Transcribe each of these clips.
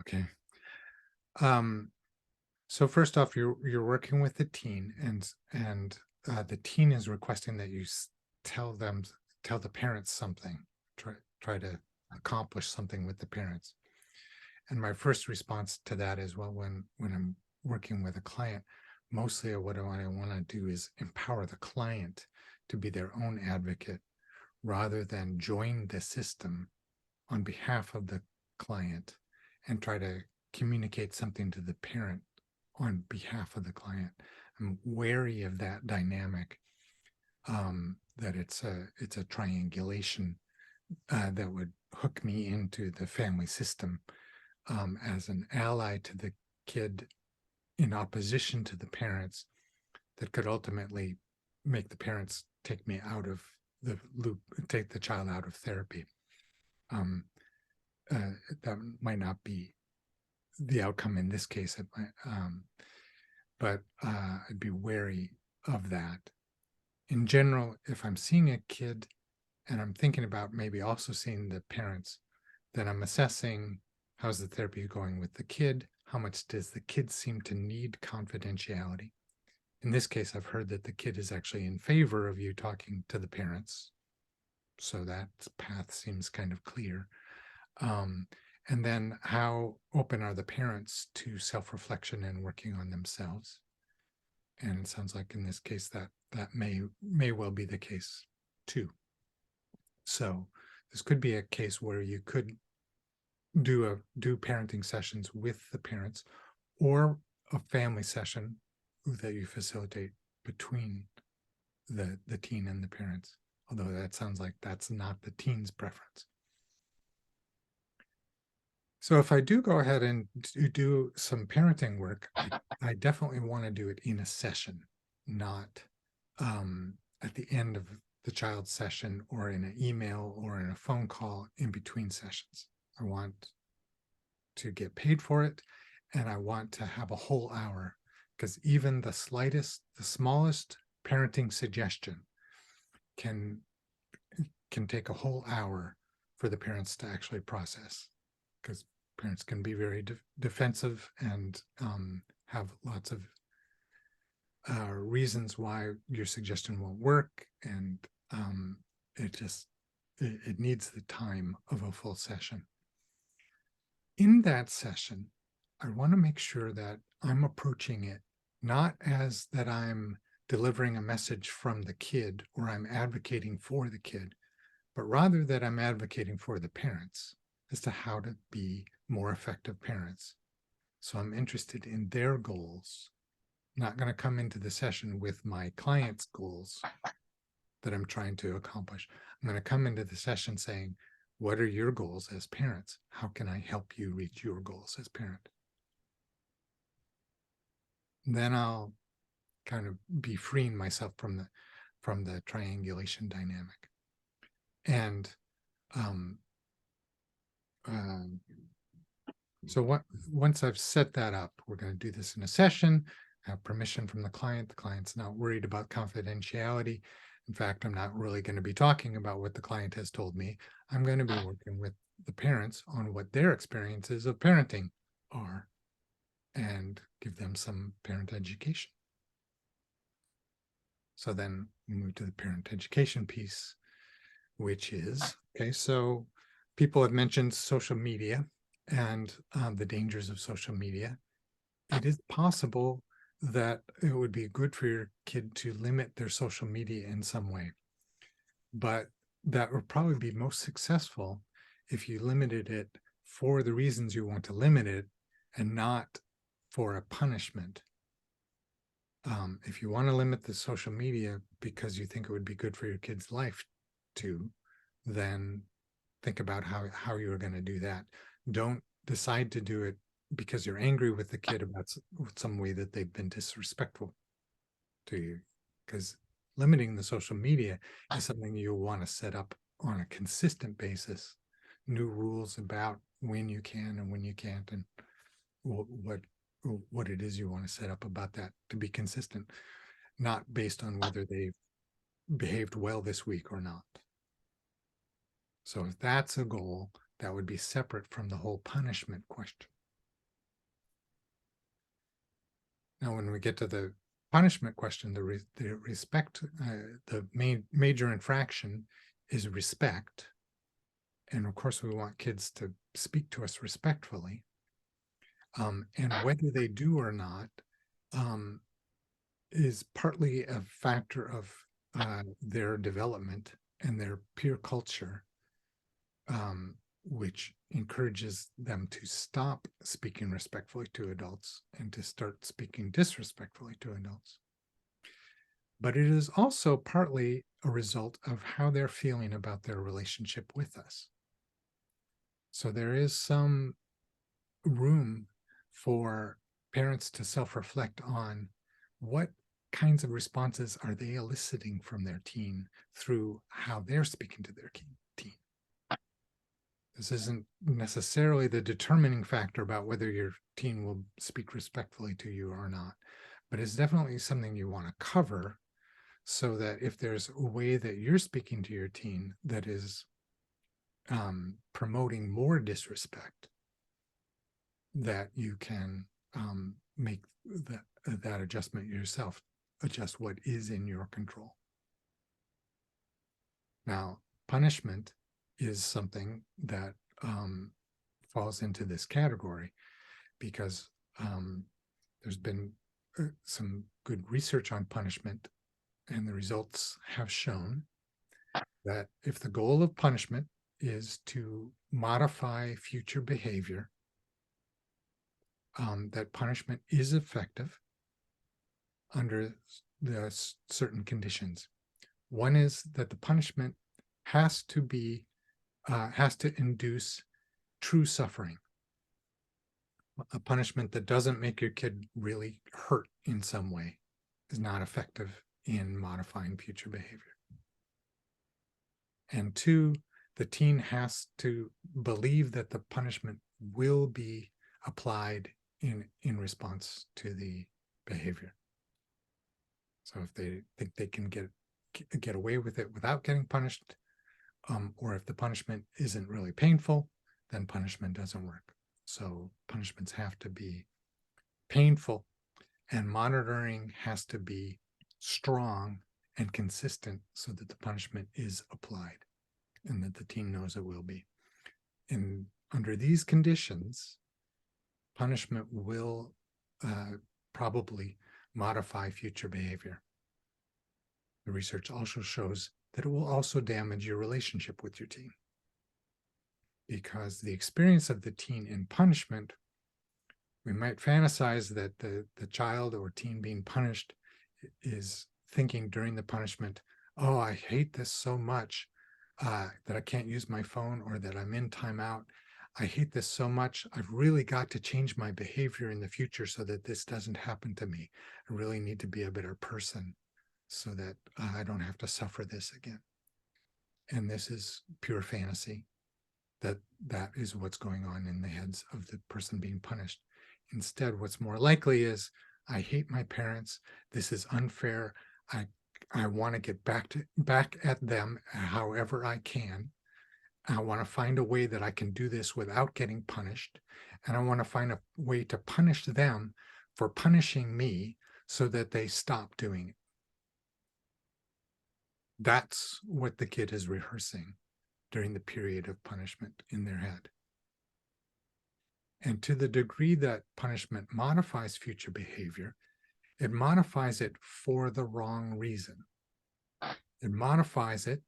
Okay. Um, so first off, you're working with the teen, and the teen is requesting that you tell them tell the parents something. Try to accomplish something with the parents. And my first response to that is, well, when I'm working with a client, mostly what I want to do is empower the client to be their own advocate rather than join the system on behalf of the client and try to communicate something to the parent on behalf of the client. I'm wary of that dynamic, that it's a triangulation that would hook me into the family system as an ally to the kid in opposition to the parents, that could ultimately make the parents take me out of the loop, take the child out of therapy. Um, that might not be the outcome in this case, but I'd be wary of that. In general, if I'm seeing a kid and I'm thinking about maybe also seeing the parents, then I'm assessing how's the therapy going with the kid, how much does the kid seem to need confidentiality. In this case, I've heard that the kid is actually in favor of you talking to the parents, so that path seems kind of clear. Um, and then how open are the parents to self-reflection and working on themselves? And it sounds like in this case that may well be the case too. So this could be a case where you could do parenting sessions with the parents, or a family session that you facilitate between the teen and the parents, although that sounds like that's not the teen's preference. So if I do go ahead and do some parenting work, I definitely want to do it in a session, not at the end of the child's session or in an email or in a phone call in between sessions. I want to get paid for it, and I want to have a whole hour, because even the smallest parenting suggestion can take a whole hour for the parents to actually process, because parents can be very defensive and have lots of reasons why your suggestion won't work, and it just it needs the time of a full session. In that session, I want to make sure that I'm approaching it not as that I'm delivering a message from the kid or I'm advocating for the kid, but rather that I'm advocating for the parents as to how to be more effective parents. So I'm interested in their goals, not going to come into the session with my client's goals that I'm trying to accomplish. I'm going to come into the session saying, what are your goals as parents? How can I help you reach your goals as parent? And then I'll kind of be freeing myself from the triangulation dynamic. And um, uh, so once I've set that up, we're going to do this in a session, have permission from the client. The client's not worried about confidentiality. In fact, I'm not really going to be talking about what the client has told me. I'm going to be working with the parents on what their experiences of parenting are and give them some parent education. So then we move to the parent education piece, which is, okay, so people have mentioned social media and the dangers of social media. It is possible that it would be good for your kid to limit their social media in some way, but that would probably be most successful if you limited it for the reasons you want to limit it and not for a punishment. If you want to limit the social media because you think it would be good for your kid's life to, then think about how you're going to do that. Don't decide to do it because you're angry with the kid about some way that they've been disrespectful to you, because limiting the social media is something you want to set up on a consistent basis, new rules about when you can and when you can't, and what it is you want to set up about that to be consistent, not based on whether they've behaved well this week or not. So if that's a goal, that would be separate from the whole punishment question. Now, when we get to the punishment question, the respect, the major infraction is respect. And of course, we want kids to speak to us respectfully. And whether they do or not is partly a factor of their development and their peer culture, which encourages them to stop speaking respectfully to adults and to start speaking disrespectfully to adults. But it is also partly a result of how they're feeling about their relationship with us. So there is some room for parents to self-reflect on what kinds of responses are they eliciting from their teen through how they're speaking to their teen. This isn't necessarily the determining factor about whether your teen will speak respectfully to you or not, but it's definitely something you want to cover so that if there's a way that you're speaking to your teen that is promoting more disrespect, that you can make that adjustment yourself, adjust what is in your control. Now, punishment is something that falls into this category because there's been some good research on punishment, and the results have shown that if the goal of punishment is to modify future behavior, that punishment is effective under the certain conditions. One is that the punishment has to induce true suffering. A punishment that doesn't make your kid really hurt in some way is not effective in modifying future behavior. And two, the teen has to believe that the punishment will be applied in response to the behavior. So if they think they can get away with it without getting punished, or if the punishment isn't really painful, then punishment doesn't work. So punishments have to be painful, and monitoring has to be strong and consistent so that the punishment is applied and that the teen knows it will be. And under these conditions, punishment will probably modify future behavior. The research also shows that it will also damage your relationship with your teen, because the experience of the teen in punishment, we might fantasize that the child or teen being punished is thinking during the punishment, oh, I hate this so much that I can't use my phone, or that I'm in timeout. I hate this so much. I've really got to change my behavior in the future so that this doesn't happen to me. I really need to be a better person so that I don't have to suffer this again. And this is pure fantasy. That is what's going on in the heads of the person being punished. Instead, what's more likely is, I hate my parents. This is unfair. I want to get back at them however I can. I want to find a way that I can do this without getting punished. And I want to find a way to punish them for punishing me so that they stop doing it. That's what the kid is rehearsing during the period of punishment in their head. And to the degree that punishment modifies future behavior, it modifies it for the wrong reason. It modifies it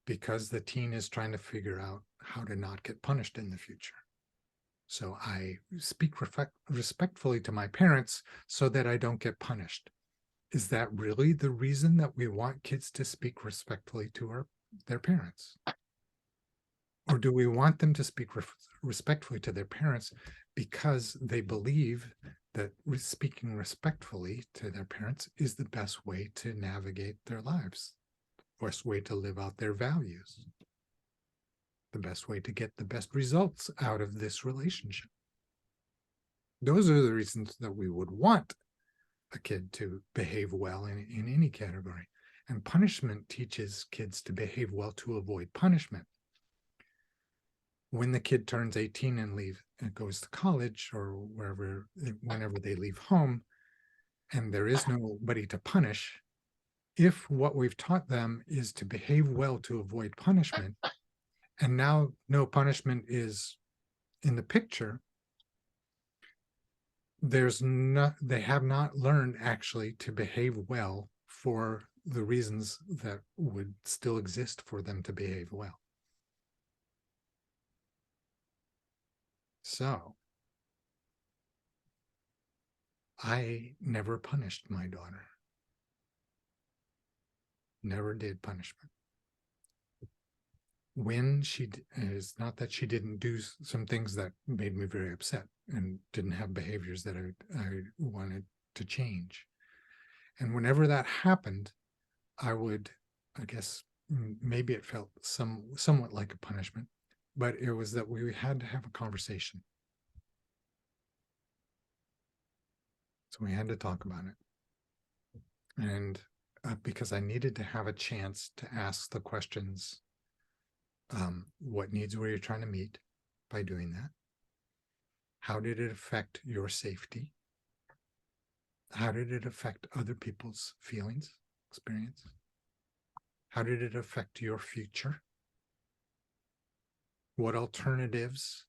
because the teen is trying to figure out how to not get punished in the future. So I speak respectfully to my parents so that I don't get punished. Is that really the reason that we want kids to speak respectfully to their parents? Or do we want them to speak respectfully to their parents because they believe that speaking respectfully to their parents is the best way to navigate their lives, the best way to live out their values, the best way to get the best results out of this relationship? Those are the reasons that we would want a kid to behave well in any category. And punishment teaches kids to behave well to avoid punishment. When the kid turns 18 and goes to college or whenever they leave home, and there is nobody to punish, if what we've taught them is to behave well to avoid punishment, and now no punishment is in the picture, they have not learned actually to behave well for the reasons that would still exist for them to behave well. So I never punished my daughter. Never did punishment. When is not that she didn't do some things that made me very upset and didn't have behaviors that I wanted to change. And whenever that happened, I would, I guess, maybe it felt somewhat like a punishment, but it was that we had to have a conversation. So we had to talk about it. And because I needed to have a chance to ask the questions, what needs were you trying to meet by doing that? How did it affect your safety? How did it affect other people's feelings, experience? How did it affect your future? What alternatives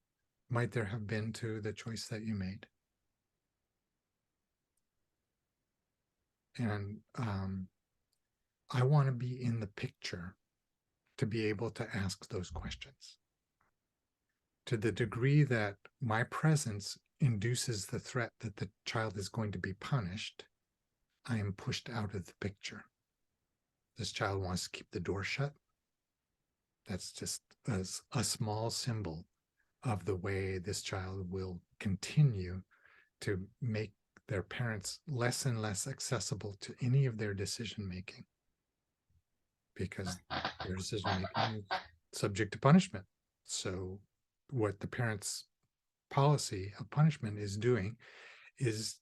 might there have been to the choice that you made? And I want to be in the picture to be able to ask those questions. To the degree that my presence induces the threat that the child is going to be punished, I am pushed out of the picture. This child wants to keep the door shut. That's just a small symbol of the way this child will continue to make their parents less and less accessible to any of their decision making, because their decision making is subject to punishment. So what the parents' policy of punishment is doing is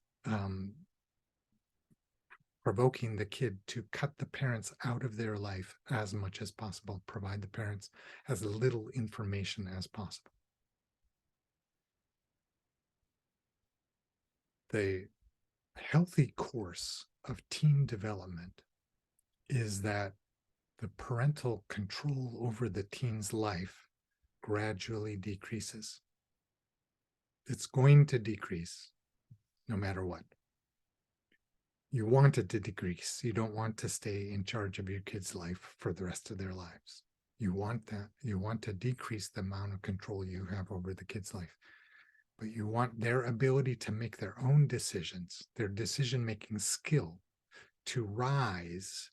provoking the kid to cut the parents out of their life as much as possible, provide the parents as little information as possible. The healthy course of teen development is that the parental control over the teen's life gradually decreases. It's going to decrease no matter what. You want it to decrease. You don't want to stay in charge of your kid's life for the rest of their lives. You want that. You want to decrease the amount of control you have over the kid's life. But you want their ability to make their own decisions, their decision-making skill, to rise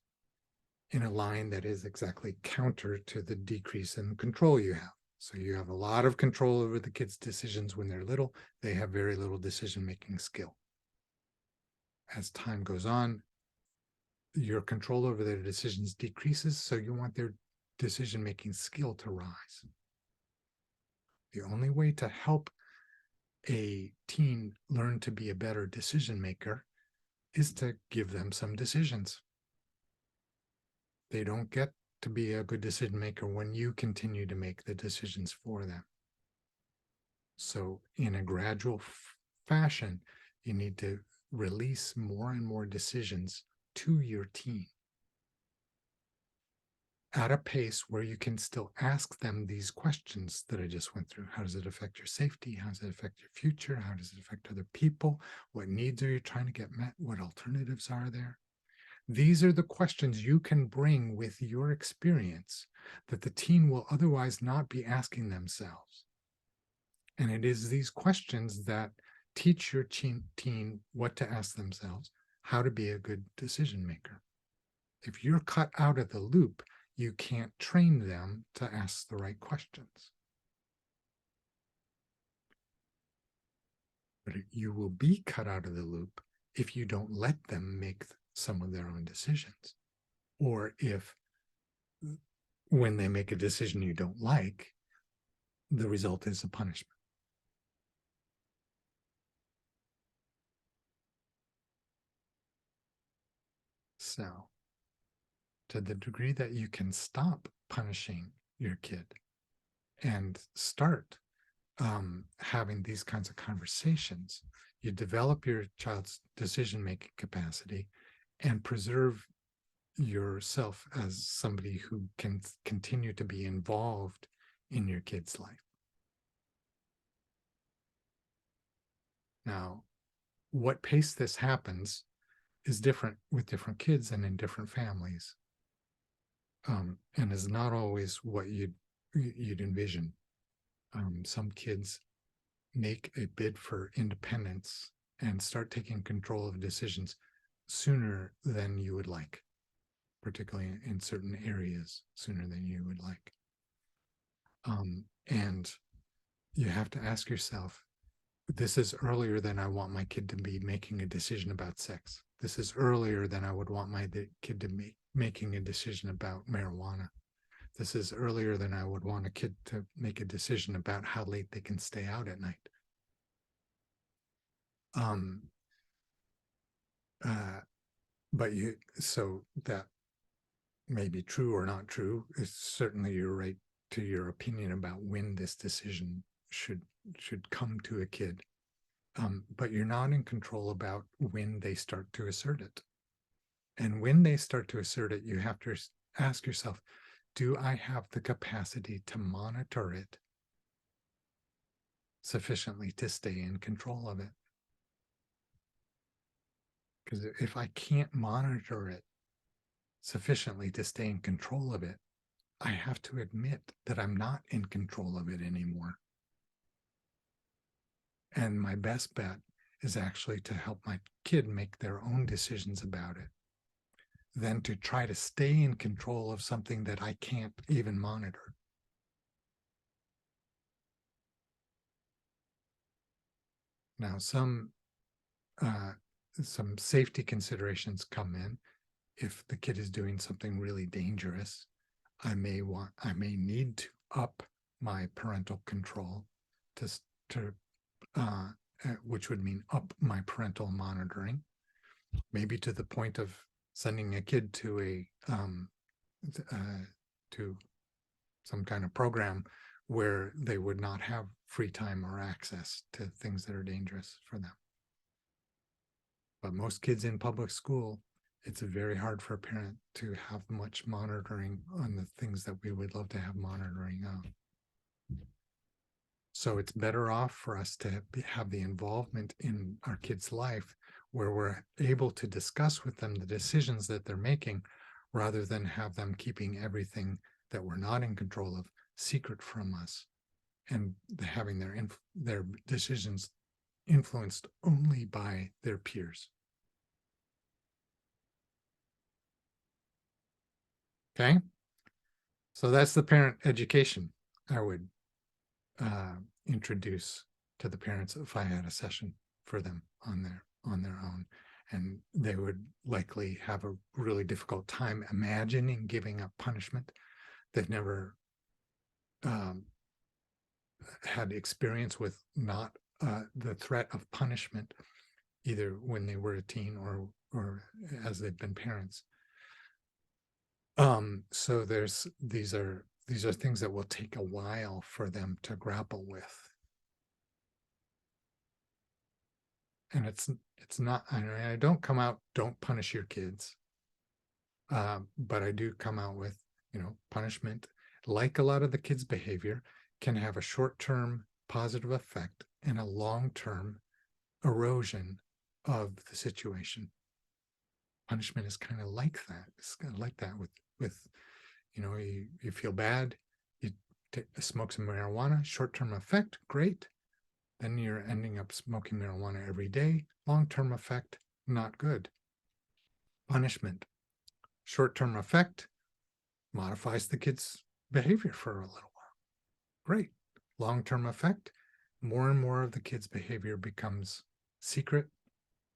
in a line that is exactly counter to the decrease in control you have. So you have a lot of control over the kids' decisions when they're little. They have very little decision-making skill. As time goes on, your control over their decisions decreases, so you want their decision-making skill to rise. The only way to help a teen learn to be a better decision maker is to give them some decisions. They don't get to be a good decision maker when you continue to make the decisions for them. So in a gradual fashion, you need to release more and more decisions to your teen at a pace where you can still ask them these questions that I just went through. How does it affect your safety? How does it affect your future? How does it affect other people? What needs are you trying to get met? What alternatives are there? These are the questions you can bring with your experience that the teen will otherwise not be asking themselves. And it is these questions that teach your teen what to ask themselves, how to be a good decision maker. If you're cut out of the loop, you can't train them to ask the right questions. But you will be cut out of the loop if you don't let them make some of their own decisions. Or if, when they make a decision you don't like, the result is a punishment. So, to the degree that you can stop punishing your kid and start having these kinds of conversations, You develop your child's decision-making capacity and preserve yourself as somebody who can continue to be involved in your kid's life. Now, what pace this happens is different with different kids and in different families, and is not always what you'd envision. Some kids make a bid for independence and start taking control of decisions sooner than you would like, particularly in certain areas, sooner than you would like. And you have to ask yourself, this is earlier than I want my kid to be making a decision about sex. This is earlier than I would want my kid to be making a decision about marijuana. This is earlier than I would want a kid to make a decision about how late they can stay out at night. But so that may be true or not true. It's certainly your right to your opinion about when this decision should come to a kid. But you're not in control about when they start to assert it. And when they start to assert it, you have to ask yourself, do I have the capacity to monitor it sufficiently to stay in control of it? Because if I can't monitor it sufficiently to stay in control of it, I have to admit that I'm not in control of it anymore. And my best bet is actually to help my kid make their own decisions about it than to try to stay in control of something that I can't even monitor. Now, some safety considerations come in. If the kid is doing something really dangerous, I may need to up my parental control to which would mean up my parental monitoring, maybe to the point of sending a kid to to some kind of program where they would not have free time or access to things that are dangerous for them. But most kids in public school, it's very hard for a parent to have much monitoring on the things that we would love to have monitoring of. So it's better off for us to have the involvement in our kids' life where we're able to discuss with them the decisions that they're making rather than have them keeping everything that we're not in control of secret from us and having their decisions influenced only by their peers. Okay, so that's the parent education I would introduce to the parents if I had a session for them on their own, and they would likely have a really difficult time imagining giving up punishment. They've never had experience with not the threat of punishment, either when they were a teen or as they've been parents. So these are things that will take a while for them to grapple with. And it's not, I don't come out, don't punish your kids. But I do come out with, punishment, like a lot of the kids' behavior, can have a short-term positive effect and a long-term erosion of the situation. Punishment is kind of like that. It's kind of like that with you feel bad, you smoke some marijuana, short-term effect, great. Then you're ending up smoking marijuana every day. Long-term effect, not good. Punishment, short-term effect, modifies the kid's behavior for a little while. Great. Long-term effect, more and more of the kid's behavior becomes secret,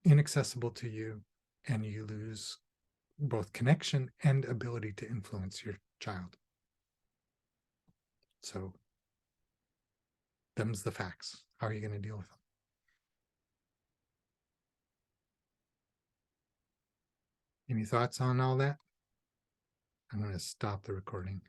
inaccessible to you, and you lose both connection and ability to influence your child. So them's the facts. How are you going to deal with them? Any thoughts on all that? I'm going to stop the recording.